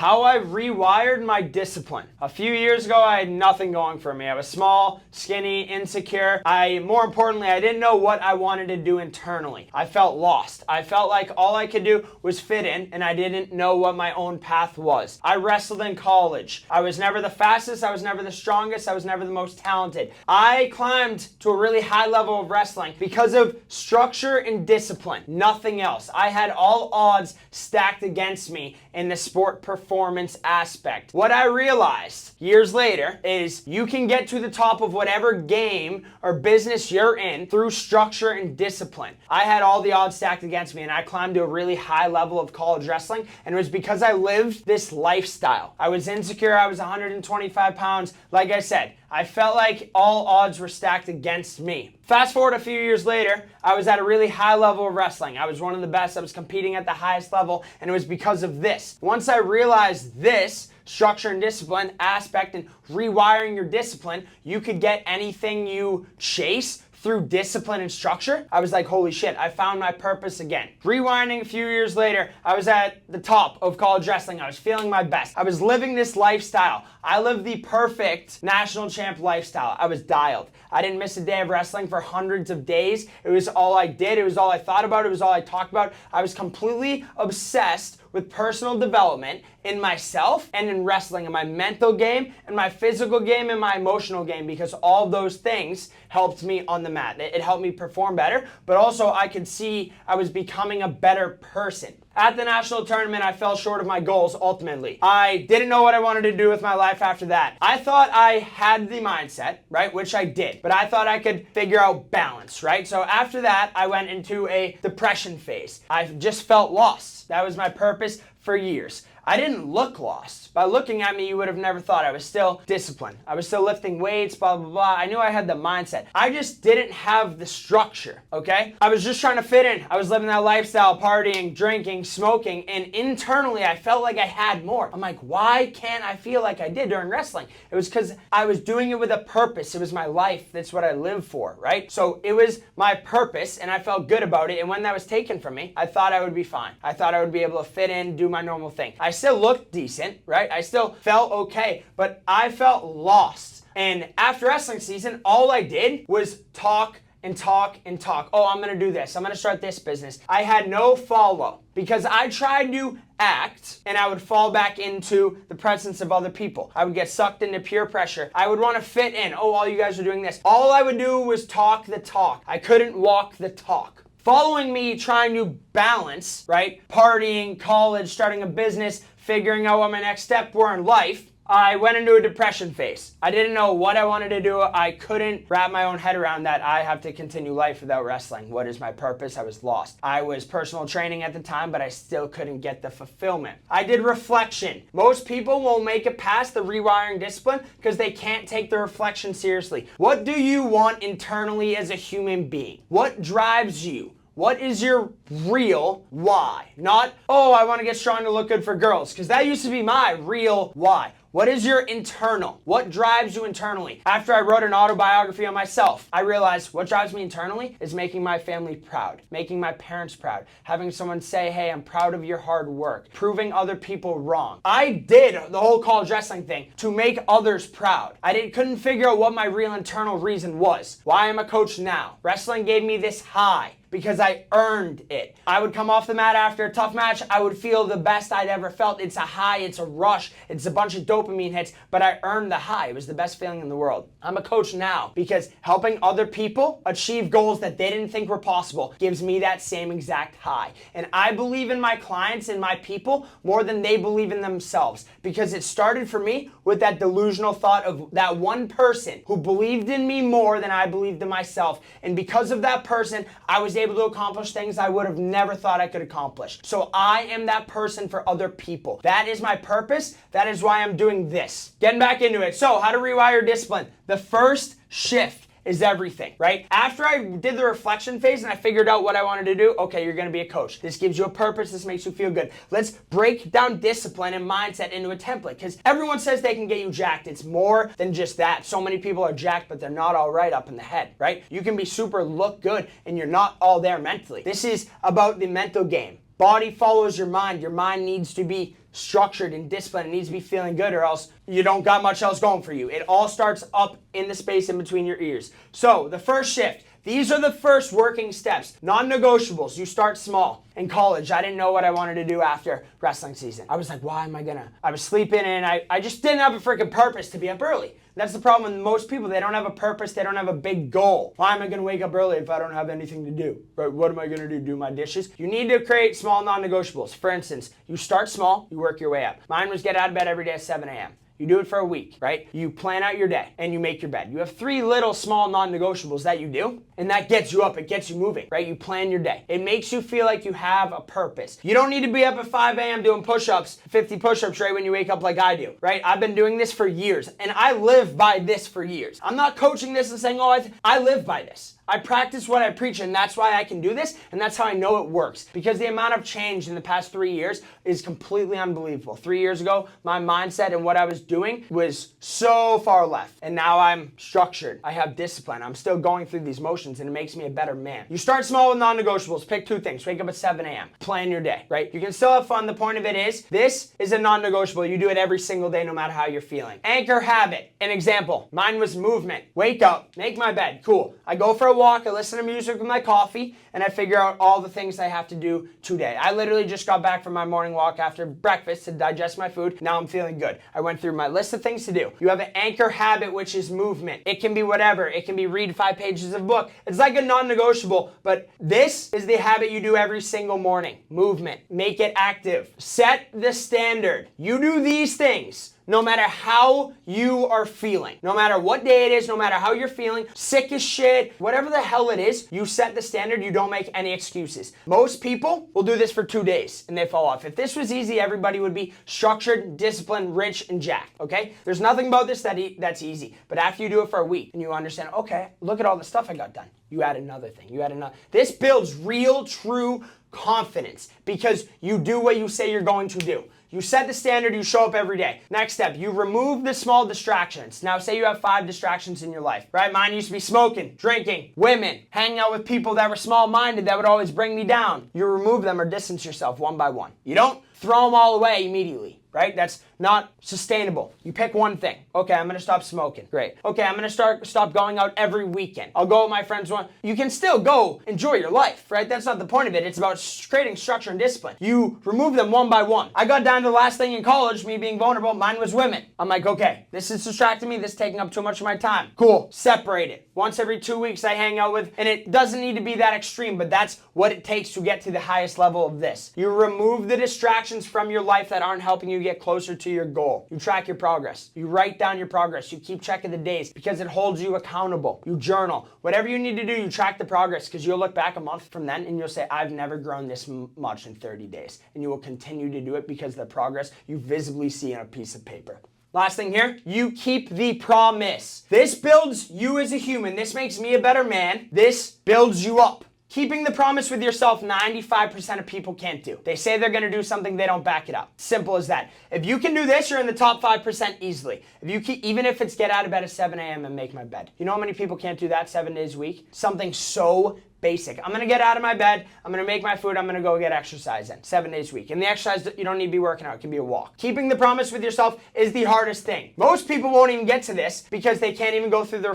How I rewired my discipline. A few years ago, I had nothing going for me. I was small, skinny, insecure. More importantly, I didn't know what I wanted to do internally. I felt lost. I felt like all I could do was fit in, and I didn't know what my own path was. I wrestled in college. I was never the fastest. I was never the strongest. I was never the most talented. I climbed to a really high level of wrestling because of structure and discipline. Nothing else. I had all odds stacked against me in the sport performance aspect. What I realized years later is you can get to the top of whatever game or business you're in through structure and discipline. I had all the odds stacked against me, and I climbed to a really high level of college wrestling, and it was because I lived this lifestyle. I was insecure. I was 125 pounds. Like I said, I felt like all odds were stacked against me. Fast forward a few years later, I was at a really high level of wrestling. I was one of the best. I was competing at the highest level, and it was because of this. Once I realized this structure and discipline aspect and rewiring your discipline, you could get anything you chase through discipline and structure. I was like, holy shit, I found my purpose again. Rewinding a few years later, I was at the top of college wrestling. I was feeling my best. I was living this lifestyle. I lived the perfect national champ lifestyle. I was dialed. I didn't miss a day of wrestling for hundreds of days. It was all I did. It was all I thought about. It was all I talked about. I was completely obsessed with personal development in myself and in wrestling, in my mental game, and my physical game, and my emotional game, because all of those things helped me on the mat. It helped me perform better, but also I could see I was becoming a better person. At the national tournament, I fell short of my goals ultimately. I didn't know what I wanted to do with my life after that. I thought I had the mindset, right, which I did, but I thought I could figure out balance, right? So after that, I went into a depression phase. I just felt lost. That was my purpose for years. I didn't look lost. By looking at me, you would have never thought. I was still disciplined. I was still lifting weights, blah, blah, blah. I knew I had the mindset. I just didn't have the structure, okay? I was just trying to fit in. I was living that lifestyle, partying, drinking, smoking, and internally, I felt like I had more. I'm like, why can't I feel like I did during wrestling? It was because I was doing it with a purpose. It was my life. That's what I live for, right? So it was my purpose, and I felt good about it, and when that was taken from me, I thought I would be fine. I thought I would be able to fit in, do my normal thing. I still looked decent, right? I still felt okay, but I felt lost. And after wrestling season, all I did was talk and talk and talk. Oh, I'm gonna do this. I'm gonna start this business. I had no follow because I tried to act and I would fall back into the presence of other people. I would get sucked into peer pressure. I would want to fit in. Oh, all you guys are doing this. All I would do was talk the talk. I couldn't walk the talk. Following me trying to balance, right? Partying, college, starting a business, figuring out what my next step were in life, I went into a depression phase. I didn't know what I wanted to do. I couldn't wrap my own head around that I have to continue life without wrestling. What is my purpose? I was lost. I was personal training at the time, but I still couldn't get the fulfillment. I did reflection. Most people won't make it past the rewiring discipline because they can't take the reflection seriously. What do you want internally as a human being? What drives you? What is your real why? Not, oh, I want to get strong to look good for girls, because that used to be my real why. What is your internal? What drives you internally? After I wrote an autobiography on myself, I realized what drives me internally is making my family proud, making my parents proud, having someone say, hey, I'm proud of your hard work, proving other people wrong. I did the whole college wrestling thing to make others proud. I couldn't figure out what my real internal reason was. Why I'm a coach now. Wrestling gave me this high because I earned it. I would come off the mat after a tough match. I would feel the best I'd ever felt. It's a high, it's a rush, it's a bunch of dopamine hits, but I earned the high. It was the best feeling in the world. I'm a coach now because helping other people achieve goals that they didn't think were possible gives me that same exact high. And I believe in my clients and my people more than they believe in themselves, because it started for me with that delusional thought of that one person who believed in me more than I believed in myself. And because of that person, I was able to accomplish things I would have never thought I could accomplish. So I am that person for other people. That is my purpose. That is why I'm doing this. Getting back into it. So how to rewire discipline. The first shift is everything, right? After I did the reflection phase and I figured out what I wanted to do, okay, you're gonna be a coach. This gives you a purpose, this makes you feel good. Let's break down discipline and mindset into a template, because everyone says they can get you jacked. It's more than just that. So many people are jacked, but they're not all right up in the head, right? You can be super look good and you're not all there mentally. This is about the mental game. Body follows your mind. Your mind needs to be structured and disciplined. It needs to be feeling good, or else you don't got much else going for you. It all starts up in the space in between your ears. So the first shift, these are the first working steps. Non-negotiables. You start small. In college, I didn't know what I wanted to do after wrestling season. I was like, why am I gonna? I was sleeping and I just didn't have a freaking purpose to be up early. That's the problem with most people. They don't have a purpose. They don't have a big goal. Why am I going to wake up early if I don't have anything to do? Right? What am I going to do? Do my dishes? You need to create small non-negotiables. For instance, you start small, you work your way up. Mine was get out of bed every day at 7 a.m. You do it for a week, right? You plan out your day and you make your bed. You have 3 little small non-negotiables that you do, and that gets you up. It gets you moving, right? You plan your day. It makes you feel like you have a purpose. You don't need to be up at 5 a.m. doing push-ups, 50 push-ups right when you wake up like I do, right? I've been doing this for years, and I live by this for years. I'm not coaching this and saying, oh, I live by this. I practice what I preach, and that's why I can do this, and that's how I know it works. Because the amount of change in the past 3 years is completely unbelievable. 3 years ago, my mindset and what I was doing was so far left, and now I'm structured. I have discipline. I'm still going through these motions, and it makes me a better man. You start small with non-negotiables. Pick 2 things. Wake up at 7 a.m. Plan your day, right? You can still have fun. The point of it is, this is a non-negotiable. You do it every single day, no matter how you're feeling. Anchor habit. An example. Mine was movement. Wake up. Make my bed. Cool. I go for a walk, I listen to music with my coffee, and I figure out all the things I have to do today. I literally just got back from my morning walk after breakfast to digest my food. Now I'm feeling good. I went through my list of things to do. You have an anchor habit, which is movement. It can be whatever. It can be read 5 pages of a book. It's like a non-negotiable, but this is the habit you do every single morning. Movement. Make it active. Set the standard. You do these things no matter how you are feeling. No matter what day it is, no matter how you're feeling, sick as shit, whatever the hell it is, you set the standard, you don't make any excuses. Most people will do this for 2 days and they fall off. If this was easy, everybody would be structured, disciplined, rich, and jacked, okay? There's nothing about this that's easy. But after you do it for a week and you understand, okay, look at all the stuff I got done. You add another thing, you add another. This builds real, true confidence because you do what you say you're going to do. You set the standard, you show up every day. Next step, you remove the small distractions. Now, say you have 5 distractions in your life, right? Mine used to be smoking, drinking, women, hanging out with people that were small-minded that would always bring me down. You remove them or distance yourself one by one. You don't throw them all away immediately, right? That's not sustainable. You pick one thing. Okay, I'm gonna stop smoking. Great. Okay, I'm gonna stop going out every weekend. I'll go with my friends one. You can still go enjoy your life, right? That's not the point of it. It's about creating structure and discipline. You remove them one by one. I got down to the last thing in college, me being vulnerable. Mine was women. I'm like, okay, this is distracting me. This is taking up too much of my time. Cool. Separate it. Once every 2 weeks I hang out with, and it doesn't need to be that extreme, but that's what it takes to get to the highest level of this. You remove the distractions from your life that aren't helping you get closer to your goal. You track your progress. You write down your progress. You keep track of the days because it holds you accountable. You journal. Whatever you need to do, you track the progress because you'll look back a month from then and you'll say, I've never grown this much in 30 days. And you will continue to do it because the progress you visibly see on a piece of paper. Last thing here, you keep the promise. This builds you as a human. This makes me a better man. This builds you up. Keeping the promise with yourself, 95% of people can't do. They say they're gonna do something, they don't back it up. Simple as that. If you can do this, you're in the top 5% easily. If you keep, even if it's get out of bed at 7 a.m. and make my bed. You know how many people can't do that 7 days a week? Something so basic. I'm gonna get out of my bed, I'm gonna make my food, I'm gonna go get exercise in 7 days a week. And the exercise, you don't need to be working out, it can be a walk. Keeping the promise with yourself is the hardest thing. Most people won't even get to this because they can't even go through the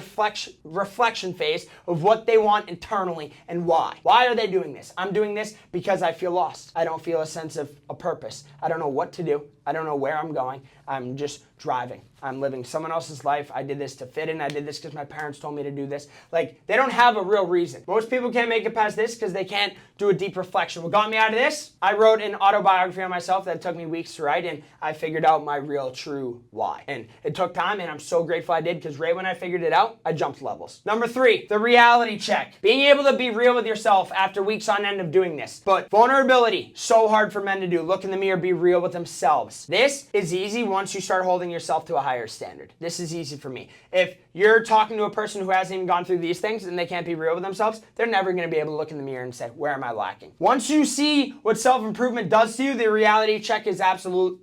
reflection phase of what they want internally and why. Why are they doing this? I'm doing this because I feel lost. I don't feel a sense of a purpose. I don't know what to do. I don't know where I'm going. I'm just driving. I'm living someone else's life. I did this to fit in. I did this because my parents told me to do this. Like, they don't have a real reason. Most people can't make it past this because they can't do a deep reflection. What got me out of this? I wrote an autobiography on myself that took me weeks to write, and I figured out my real, true why. And it took time, and I'm so grateful I did because right when I figured it out, I jumped levels. Number 3, the reality check. Being able to be real with yourself after weeks on end of doing this. But vulnerability, so hard for men to do. Look in the mirror, be real with themselves. This is easy once you start holding yourself to a higher standard. This is easy for me. If you're talking to a person who hasn't even gone through these things and they can't be real with themselves, they're never going to be able to look in the mirror and say, where am I lacking? Once you see what self-improvement does to you, the reality check is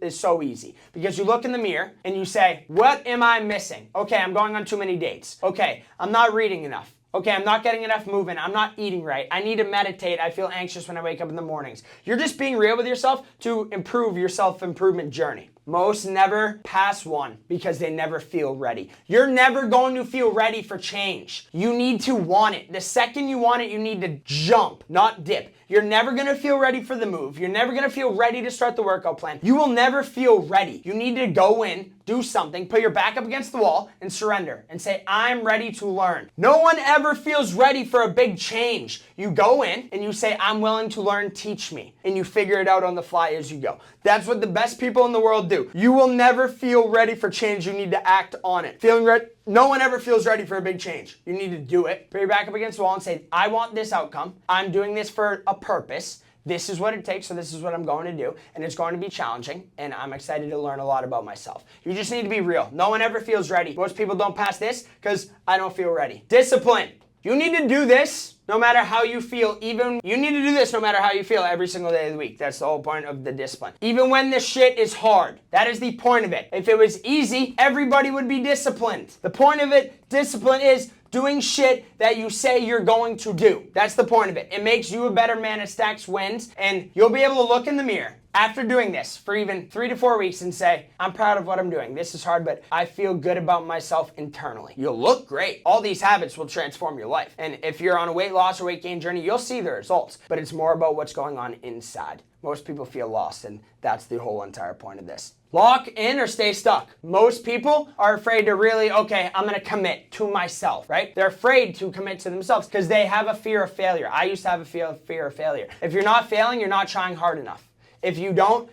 so easy. Because you look in the mirror and you say, what am I missing? Okay, I'm going on too many dates. Okay, I'm not reading enough. Okay, I'm not getting enough movement. I'm not eating right. I need to meditate. I feel anxious when I wake up in the mornings. You're just being real with yourself to improve your self-improvement journey. Most never pass one because they never feel ready. You're never going to feel ready for change. You need to want it. The second you want it, you need to jump, not dip. You're never going to feel ready for the move. You're never going to feel ready to start the workout plan. You will never feel ready. You need to go in, do something, put your back up against the wall and surrender and say, I'm ready to learn. No one ever feels ready for a big change. You go in and you say, I'm willing to learn, teach me. And you figure it out on the fly as you go. That's what the best people in the world do. You will never feel ready for change. You need to act on it. Feeling ready? No one ever feels ready for a big change. You need to do it. Put your back up against the wall and say, I want this outcome. I'm doing this for a purpose. This is what it takes, so this is what I'm going to do, and it's going to be challenging, and I'm excited to learn a lot about myself. You just need to be real. No one ever feels ready. Most people don't pass this because I don't feel ready. Discipline. You need to do this no matter how you feel. You need to do this no matter how you feel every single day of the week. That's the whole point of the discipline. Even when the shit is hard. That is the point of it. If it was easy, everybody would be disciplined. The point of it, discipline, is doing shit that you say you're going to do. That's the point of it. It makes you a better man. It stacks wins, and you'll be able to look in the mirror after doing this for even 3 to 4 weeks and say, I'm proud of what I'm doing. This is hard, but I feel good about myself internally. You'll look great. All these habits will transform your life. And if you're on a weight loss or weight gain journey, you'll see the results, but it's more about what's going on inside. Most people feel lost, and that's the whole entire point of this. Lock in or stay stuck. Most people are afraid to really, okay, I'm gonna commit to myself, right? They're afraid to commit to themselves because they have a fear of failure. I used to have a fear of failure. If you're not failing, you're not trying hard enough. If you don't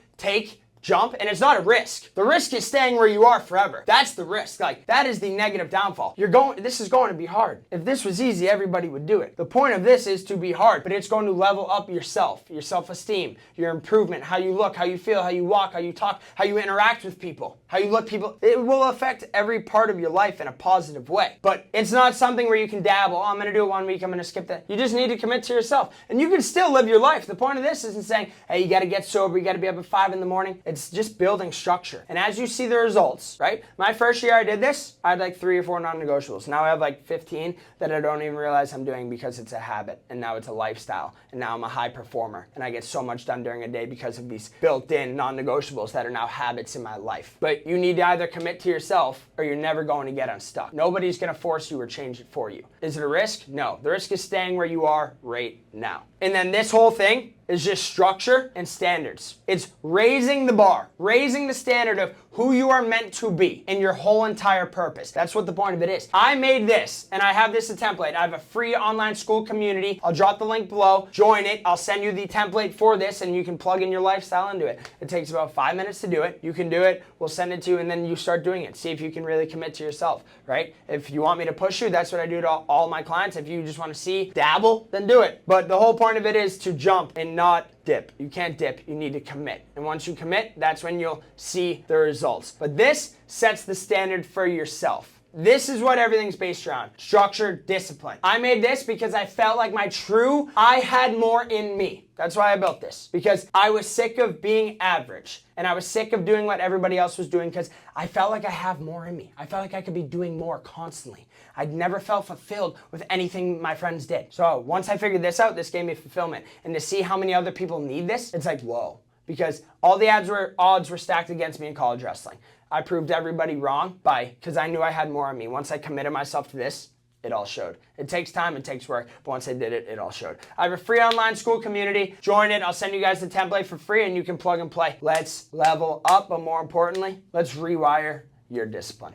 jump, and it's not a risk. The risk is staying where you are forever. That's the risk. Like, that is the negative downfall. This is going to be hard. If this was easy, everybody would do it. The point of this is to be hard, but it's going to level up yourself, your self-esteem, your improvement, how you look, how you feel, how you walk, how you talk, how you interact with people, how you look people. It will affect every part of your life in a positive way. But it's not something where you can dabble. Oh, I'm going to do it 1 week. I'm going to skip that. You just need to commit to yourself. And you can still live your life. The point of this isn't saying, hey, you got to get sober. You got to be up at 5 in the morning. It's just building structure. And as you see the results, right? My first year I did this, I had like 3 or 4 non-negotiables. Now I have like 15 that I don't even realize I'm doing because it's a habit. And now it's a lifestyle. And now I'm a high performer. And I get so much done during a day because of these built-in non-negotiables that are now habits in my life. But you need to either commit to yourself or you're never going to get unstuck. Nobody's going to force you or change it for you. Is it a risk? No. The risk is staying where you are right now. And then this whole thing is just structure and standards. It's raising the bar, raising the standard of who you are meant to be in your whole entire purpose. That's what the point of it is. I made this, and I have this a template. I have a free online school community. I'll drop the link below. Join it. I'll send you the template for this, and you can plug in your lifestyle into it. It takes about 5 minutes to do it. You can do it. We'll send it to you, and then you start doing it. See if you can really commit to yourself, right? If you want me to push you, that's what I do to all my clients. If you just want to see, dabble, then do it. But the whole point of it is to jump and not dip. You can't dip, you need to commit. And once you commit, that's when you'll see the results. But this sets the standard for yourself. This is what everything's based around. Structure, discipline. I made this because I felt like I had more in me. That's why I built this. Because I was sick of being average. And I was sick of doing what everybody else was doing because I felt like I have more in me. I felt like I could be doing more constantly. I'd never felt fulfilled with anything my friends did. So once I figured this out, this gave me fulfillment. And to see how many other people need this, it's like, whoa. Because all the odds were stacked against me in college wrestling. I proved everybody wrong because I knew I had more in me. Once I committed myself to this, it all showed. It takes time, it takes work, but once I did it, it all showed. I have a free online school community. Join it. I'll send you guys the template for free and you can plug and play. Let's level up, but more importantly, let's rewire your discipline.